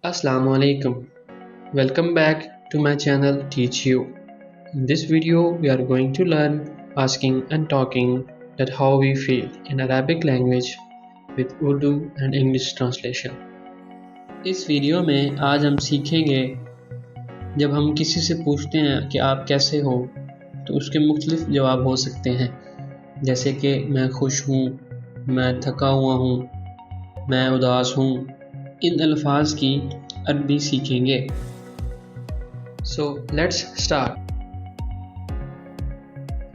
Assalamu alaikum. Welcome back to my channel Teach You. In this video we are going to learn asking and talking that how we feel in Arabic language with Urdu and English translation. इस video में आज हम सीखेंगे जब हम किसी से पूछते हैं कि आप कैसे हो तो उसके मुख्तलिफ जवाब हो सकते हैं, जैसे कि मैं खुश हूँ, मैं थका हुआ हूँ, मैं उदास हूँ। इन अल्फाज की अरबी सीखेंगे। So let's start.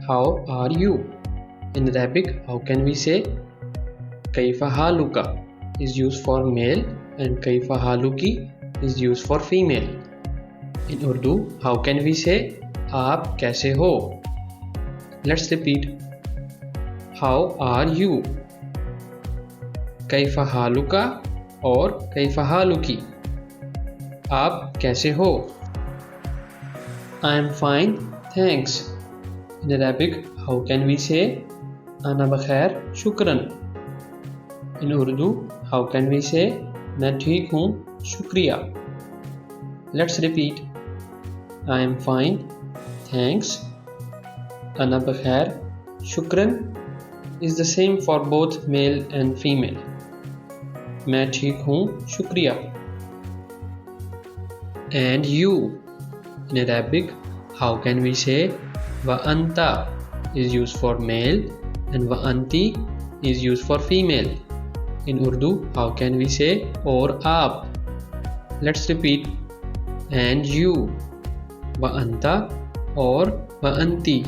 How are you? In Arabic, how can we say Kaifa haluka is used for male and Kaifa haluki is used for female. In Urdu, how can we say आप कैसे हो? Let's repeat. How are you? Kaifa haluka और कैफा हालुकी, आप कैसे हो? I am fine, thanks. In Arabic, how can we say أنا बखैर शुक्रन? In Urdu, how can we say मैं ठीक हूँ शुक्रिया? Let's repeat. I am fine, thanks. أنا बखैर शुक्रन is the same for both male and female. मैं ठीक हूँ शुक्रिया. And you. In Arabic, how can we say wa anta is used for male and wa anti is used for female. In Urdu, how can we say और आप? Let's repeat. And you. wa anta और wa anti.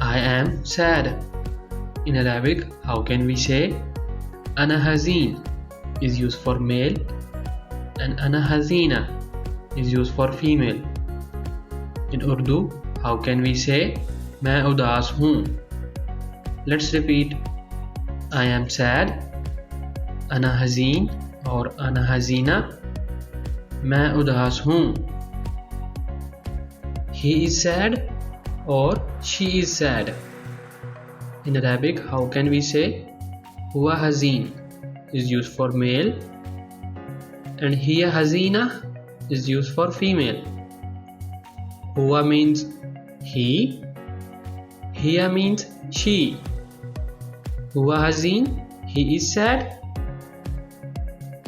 I am sad. In Arabic, how can we say Ana hazin is used for male and Ana hazina is used for female. In Urdu, how can we say मैं उदास हूँ? Let's repeat. I am sad, Ana hazin और Ana hazina. मैं उदास हूँ. He is sad और she is sad. In Arabic, how can we say हुआ हज़ीन is used for male and here हज़ीना is used for female. हुआ means he, here means she. हुआ हज़ीन, he is sad.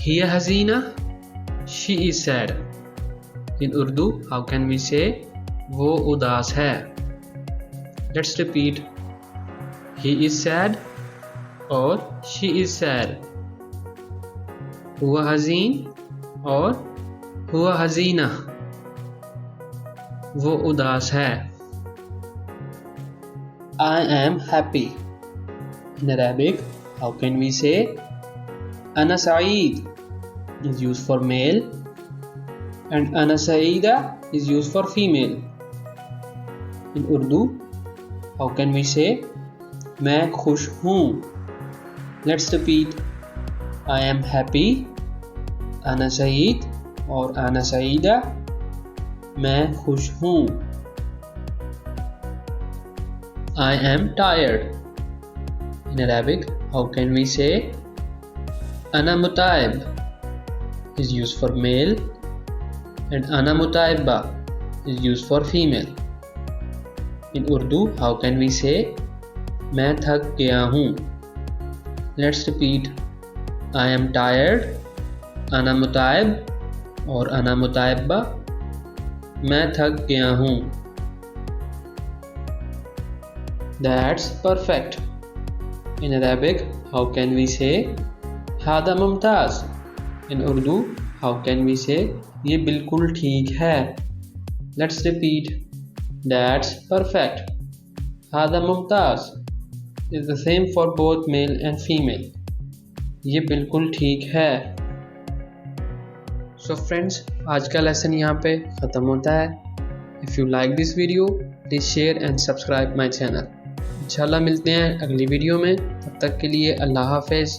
Here हज़ीना, she is sad. In Urdu, how can we say वो उदास है? Let's repeat. He is sad और she is sad. हुआ हज़ीन और हुआ हज़ीना, वो उदास है. I am happy. In Arabic, how can we say Ana Saeed is used for male and Ana Saeeda is used for female. In Urdu, how can we say मैं खुश हूँ? Let's repeat. I am happy, Ana Saeed और Ana Saeeda. मैं खुश हूँ. I am tired. In Arabic, how can we say Ana Mutaib is used for male and Ana Mutaiba is used for female. In Urdu, how can we say मैं थक गया हूँ? Let's repeat. I am tired, Ana Mutaib और Ana Mutaiba. मैं थक गया हूँ. That's perfect. In Arabic, how can we say Hada Mumtaz? In Urdu, how can we say ये बिल्कुल ठीक है? Let's repeat. That's perfect. Hada Mumtaz is the same for both male and female. ये बिल्कुल ठीक है. So friends, आज का लेसन यहाँ पे ख़त्म होता है. If you like this video, please share and subscribe my channel. इंशाल्लाह मिलते हैं अगली वीडियो में. तब तक के लिए अल्लाह हाफ़िज़.